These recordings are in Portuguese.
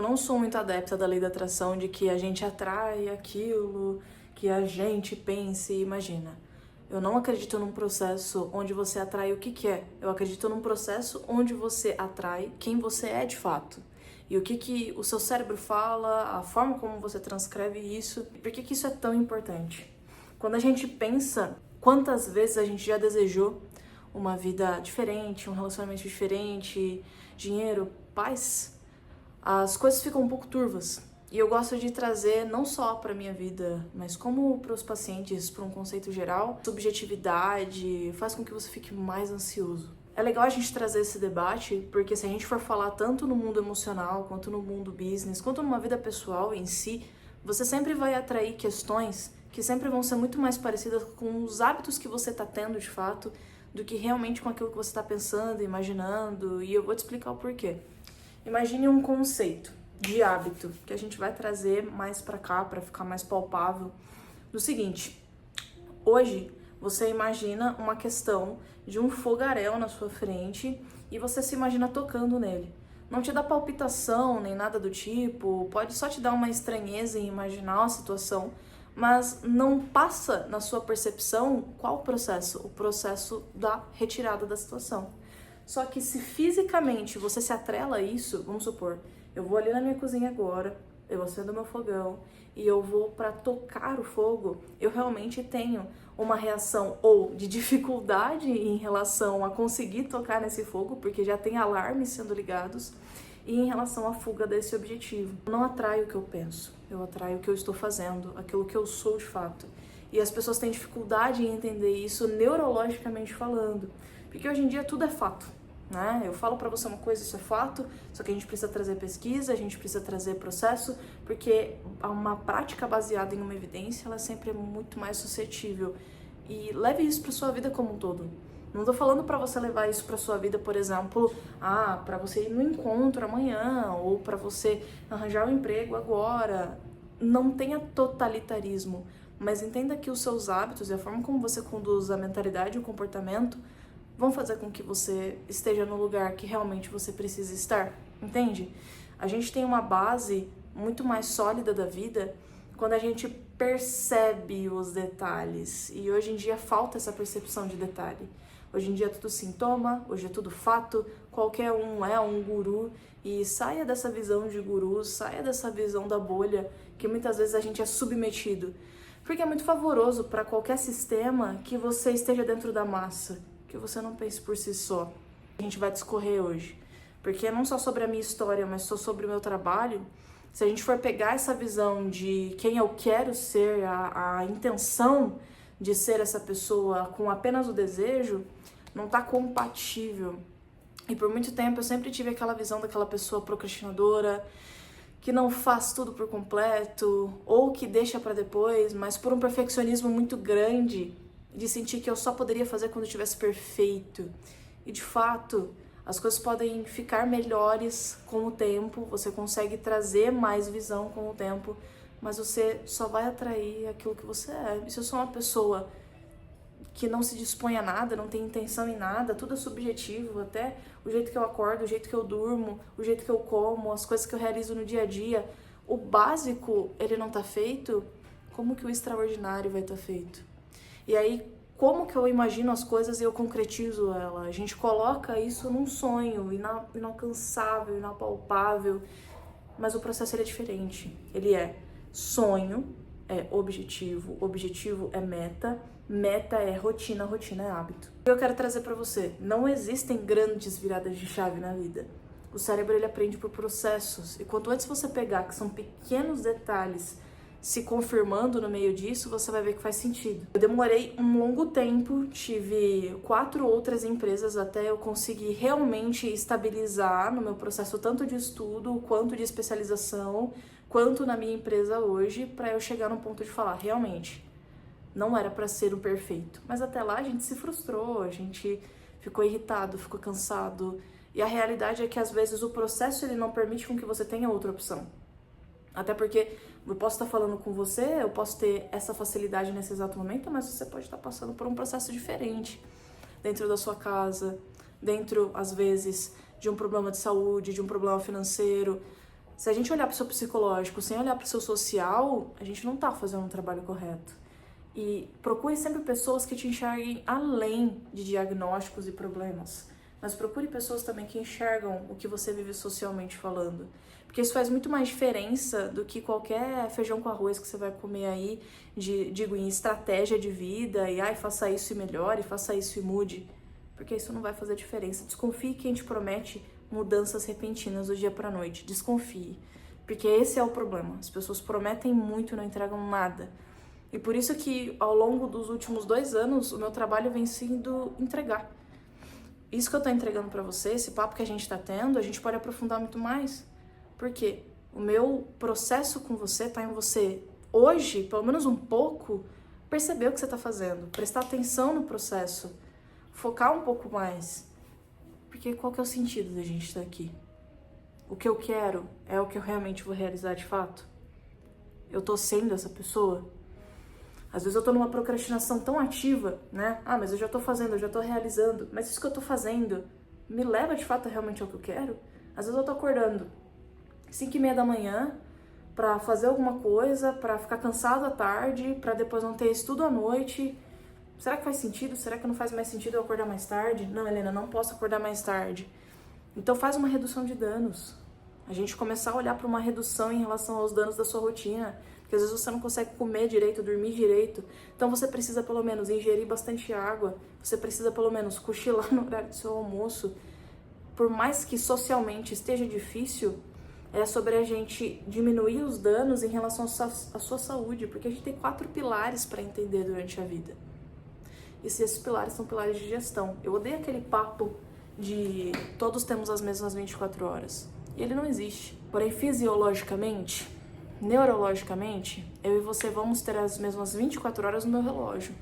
Eu não sou muito adepta da lei da atração, de que a gente atrai aquilo que a gente pense e imagina. Eu não acredito num processo onde você atrai o que quer. Eu acredito num processo onde você atrai quem você é de fato. E o que o seu cérebro fala, a forma como você transcreve isso. Por que isso é tão importante? Quando a gente pensa quantas vezes a gente já desejou uma vida diferente, um relacionamento diferente, dinheiro, paz, as coisas ficam um pouco turvas. E eu gosto de trazer não só para minha vida, mas como para os pacientes, para um conceito geral, subjetividade faz com que você fique mais ansioso. É legal a gente trazer esse debate, porque se a gente for falar tanto no mundo emocional, quanto no mundo business, quanto numa vida pessoal em si, você sempre vai atrair questões que sempre vão ser muito mais parecidas com os hábitos que você está tendo de fato, do que realmente com aquilo que você está pensando, imaginando, e eu vou te explicar o porquê. Imagine um conceito de hábito que a gente vai trazer mais para cá para ficar mais palpável. Do seguinte, hoje você imagina uma questão de um fogaréu na sua frente e você se imagina tocando nele. Não te dá palpitação nem nada do tipo, pode só te dar uma estranheza em imaginar a situação, mas não passa na sua percepção qual o processo? O processo da retirada da situação. Só que se fisicamente você se atrela a isso, vamos supor, eu vou ali na minha cozinha agora, eu acendo meu fogão e eu vou para tocar o fogo, eu realmente tenho uma reação ou de dificuldade em relação a conseguir tocar nesse fogo, porque já tem alarmes sendo ligados, e em relação à fuga desse objetivo. Eu não atraio o que eu penso, eu atraio o que eu estou fazendo, aquilo que eu sou de fato. E as pessoas têm dificuldade em entender isso neurologicamente falando, porque hoje em dia tudo é fato. Né? Eu falo pra você uma coisa, isso é fato, só que a gente precisa trazer pesquisa, a gente precisa trazer processo, porque uma prática baseada em uma evidência, ela sempre é muito mais suscetível. E leve isso pra sua vida como um todo. Não tô falando pra você levar isso pra sua vida, por exemplo, pra você ir no encontro amanhã, ou pra você arranjar um emprego agora. Não tenha totalitarismo, mas entenda que os seus hábitos e a forma como você conduz a mentalidade e o comportamento vão fazer com que você esteja no lugar que realmente você precisa estar, entende? A gente tem uma base muito mais sólida da vida quando a gente percebe os detalhes, e hoje em dia falta essa percepção de detalhe. Hoje em dia é tudo sintoma, hoje é tudo fato, qualquer um é um guru, e saia dessa visão de guru, saia dessa visão da bolha, que muitas vezes a gente é submetido, porque é muito favoroso para qualquer sistema que você esteja dentro da massa, que você não pense por si só. A gente vai discorrer hoje, porque não só sobre a minha história, mas só sobre o meu trabalho. Se a gente for pegar essa visão de quem eu quero ser, a intenção de ser essa pessoa com apenas o desejo, não tá compatível. E por muito tempo eu sempre tive aquela visão daquela pessoa procrastinadora, que não faz tudo por completo, ou que deixa para depois, mas por um perfeccionismo muito grande, de sentir que eu só poderia fazer quando eu estivesse perfeito. E de fato, as coisas podem ficar melhores com o tempo, você consegue trazer mais visão com o tempo, mas você só vai atrair aquilo que você é. E se eu sou uma pessoa que não se dispõe a nada, não tem intenção em nada, tudo é subjetivo, até o jeito que eu acordo, o jeito que eu durmo, o jeito que eu como, as coisas que eu realizo no dia a dia, o básico, ele não tá feito, como que o extraordinário vai estar feito? E aí, como que eu imagino as coisas e eu concretizo ela? A gente coloca isso num sonho inalcançável, inapalpável, mas o processo ele é diferente. Ele é sonho, é objetivo, objetivo é meta, meta é rotina, rotina é hábito. Eu quero trazer para você, não existem grandes viradas de chave na vida. O cérebro ele aprende por processos, e quanto antes você pegar, que são pequenos detalhes, se confirmando no meio disso, você vai ver que faz sentido. Eu demorei um longo tempo, tive 4 outras empresas até eu conseguir realmente estabilizar no meu processo tanto de estudo, quanto de especialização, quanto na minha empresa hoje, para eu chegar no ponto de falar, realmente, não era para ser o perfeito. Mas até lá a gente se frustrou, a gente ficou irritado, ficou cansado, e a realidade é que às vezes o processo ele não permite com que você tenha outra opção. Até porque eu posso estar falando com você, eu posso ter essa facilidade nesse exato momento, mas você pode estar passando por um processo diferente dentro da sua casa, dentro, às vezes, de um problema de saúde, de um problema financeiro. Se a gente olhar para o seu psicológico sem olhar para o seu social, a gente não tá fazendo um trabalho correto. E procure sempre pessoas que te enxerguem além de diagnósticos e problemas. Mas procure pessoas também que enxergam o que você vive socialmente falando. Porque isso faz muito mais diferença do que qualquer feijão com arroz que você vai comer aí, digo, em estratégia de vida, e ai, faça isso e melhore, faça isso e mude. Porque isso não vai fazer diferença. Desconfie quem te promete mudanças repentinas do dia pra noite. Desconfie. Porque esse é o problema. As pessoas prometem muito e não entregam nada. E por isso que ao longo dos últimos 2 anos, o meu trabalho vem sendo entregar. Isso que eu tô entregando pra você, esse papo que a gente tá tendo, a gente pode aprofundar muito mais. Por quê? O meu processo com você tá em você, hoje, pelo menos um pouco, perceber o que você tá fazendo, prestar atenção no processo, focar um pouco mais. Porque qual que é o sentido da gente estar aqui? O que eu quero é o que eu realmente vou realizar de fato? Eu tô sendo essa pessoa? Às vezes eu tô numa procrastinação tão ativa, né? Ah, mas eu já tô fazendo, eu já tô realizando. Mas isso que eu tô fazendo me leva de fato realmente ao que eu quero? Às vezes eu tô acordando 5h30 da manhã pra fazer alguma coisa, pra ficar cansado à tarde, pra depois não ter estudo à noite. Será que faz sentido? Será que não faz mais sentido eu acordar mais tarde? Não, Helena, não posso acordar mais tarde. Então faz uma redução de danos. A gente começar a olhar para uma redução em relação aos danos da sua rotina. Porque às vezes você não consegue comer direito, dormir direito. Então você precisa pelo menos ingerir bastante água. Você precisa pelo menos cochilar no horário do seu almoço. Por mais que socialmente esteja difícil, é sobre a gente diminuir os danos em relação à sua saúde. Porque a gente tem 4 pilares para entender durante a vida. E esses pilares são pilares de gestão. Eu odeio aquele papo de todos temos as mesmas 24 horas. E ele não existe. Porém, fisiologicamente, neurologicamente, eu e você vamos ter as mesmas 24 horas no meu relógio.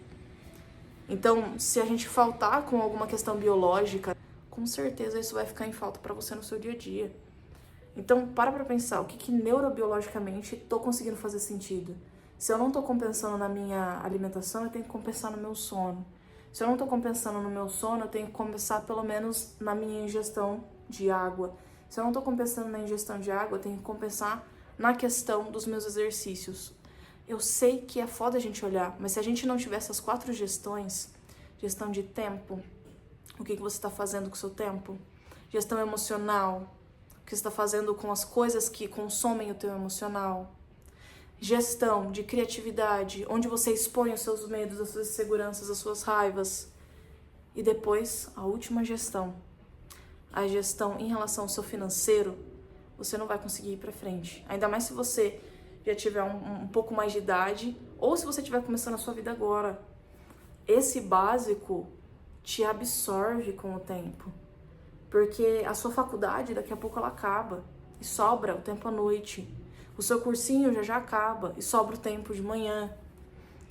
Então, se a gente faltar com alguma questão biológica, com certeza isso vai ficar em falta para você no seu dia a dia. Então, para pensar, o que neurobiologicamente tô conseguindo fazer sentido? Se eu não tô compensando na minha alimentação, eu tenho que compensar no meu sono. Se eu não tô compensando no meu sono, eu tenho que compensar pelo menos na minha ingestão de água. Se eu não tô compensando na ingestão de água, eu tenho que compensar na questão dos meus exercícios. Eu sei que é foda a gente olhar, mas se a gente não tiver essas 4 gestões, gestão de tempo, o que você tá fazendo com o seu tempo? Gestão emocional, o que você tá fazendo com as coisas que consomem o teu emocional? Gestão de criatividade, onde você expõe os seus medos, as suas inseguranças, as suas raivas. E depois, a última gestão. A gestão em relação ao seu financeiro, você não vai conseguir ir pra frente. Ainda mais se você já tiver um pouco mais de idade, ou se você estiver começando a sua vida agora. Esse básico te absorve com o tempo. Porque a sua faculdade, daqui a pouco ela acaba. E sobra o tempo à noite. O seu cursinho já acaba e sobra o tempo de manhã.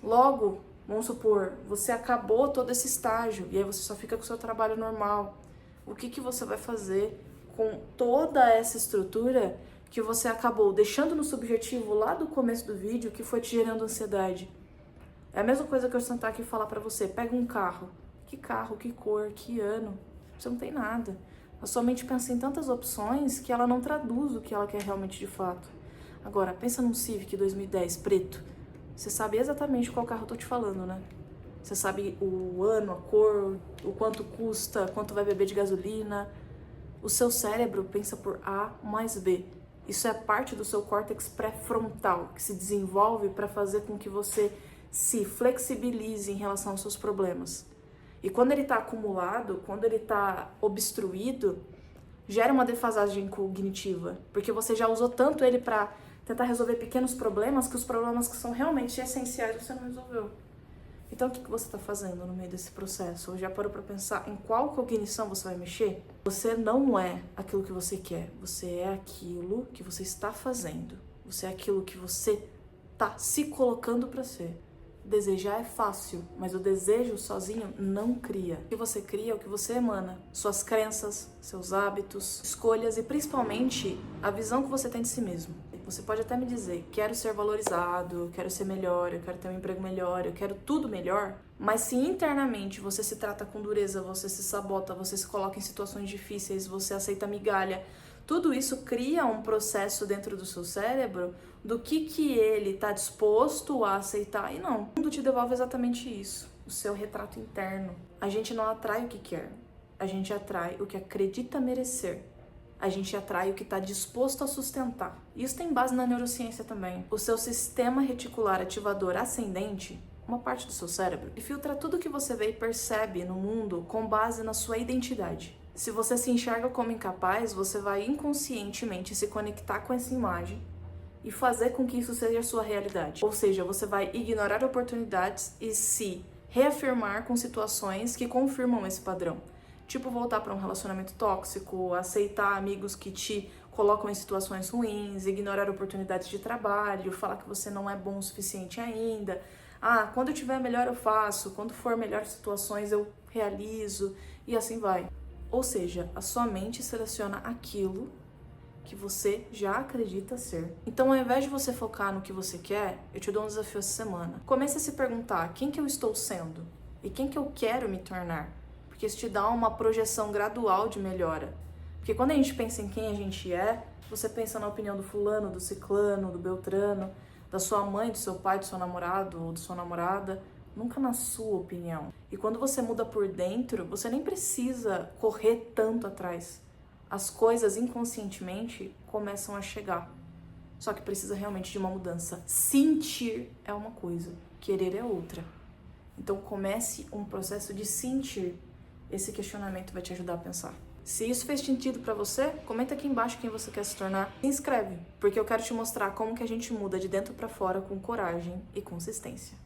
Logo, vamos supor, você acabou todo esse estágio e aí você só fica com o seu trabalho normal. O que você vai fazer com toda essa estrutura que você acabou deixando no subjetivo lá do começo do vídeo, que foi te gerando ansiedade? É a mesma coisa que eu sentar aqui e falar pra você, pega um carro. Que carro, que cor, que ano? Você não tem nada. A sua mente pensa em tantas opções que ela não traduz o que ela quer realmente de fato. Agora, pensa num Civic 2010 preto. Você sabe exatamente qual carro eu tô te falando, né? Você sabe o ano, a cor, o quanto custa, quanto vai beber de gasolina. O seu cérebro pensa por A mais B. Isso é parte do seu córtex pré-frontal, que se desenvolve para fazer com que você se flexibilize em relação aos seus problemas. E quando ele está acumulado, quando ele está obstruído, gera uma defasagem cognitiva, porque você já usou tanto ele para tentar resolver pequenos problemas, que os problemas que são realmente essenciais você não resolveu. Então o que você está fazendo no meio desse processo? Ou já parou para pensar em qual cognição você vai mexer? Você não é aquilo que você quer, você é aquilo que você está fazendo. Você é aquilo que você está se colocando para ser. Desejar é fácil, mas o desejo sozinho não cria. O que você cria é o que você emana. Suas crenças, seus hábitos, escolhas e principalmente a visão que você tem de si mesmo. Você pode até me dizer, quero ser valorizado, quero ser melhor, eu quero ter um emprego melhor, eu quero tudo melhor. Mas se internamente você se trata com dureza, você se sabota, você se coloca em situações difíceis, você aceita migalha, Tudo isso cria um processo dentro do seu cérebro do que ele está disposto a aceitar e não. O mundo te devolve exatamente isso, o seu retrato interno. A gente não atrai o que quer, a gente atrai o que acredita merecer. A gente atrai o que está disposto a sustentar. Isso tem base na neurociência também. O seu sistema reticular ativador ascendente, uma parte do seu cérebro, ele filtra tudo que você vê e percebe no mundo com base na sua identidade. Se você se enxerga como incapaz, você vai inconscientemente se conectar com essa imagem e fazer com que isso seja a sua realidade. Ou seja, você vai ignorar oportunidades e se reafirmar com situações que confirmam esse padrão. Tipo, voltar para um relacionamento tóxico, aceitar amigos que te colocam em situações ruins, ignorar oportunidades de trabalho, falar que você não é bom o suficiente ainda. Ah, quando eu tiver melhor eu faço, quando for melhores situações eu realizo, e assim vai. Ou seja, a sua mente seleciona aquilo que você já acredita ser. Então, ao invés de você focar no que você quer, eu te dou um desafio essa semana. Comece a se perguntar quem que eu estou sendo e quem que eu quero me tornar. Porque isso te dá uma projeção gradual de melhora. Porque quando a gente pensa em quem a gente é, você pensa na opinião do fulano, do ciclano, do beltrano, da sua mãe, do seu pai, do seu namorado ou da sua namorada, nunca na sua opinião. E quando você muda por dentro, você nem precisa correr tanto atrás. As coisas inconscientemente começam a chegar. Só que precisa realmente de uma mudança. Sentir é uma coisa, querer é outra. Então comece um processo de sentir. Esse questionamento vai te ajudar a pensar. Se isso fez sentido pra você, comenta aqui embaixo quem você quer se tornar. Se inscreve, porque eu quero te mostrar como que a gente muda de dentro pra fora com coragem e consistência.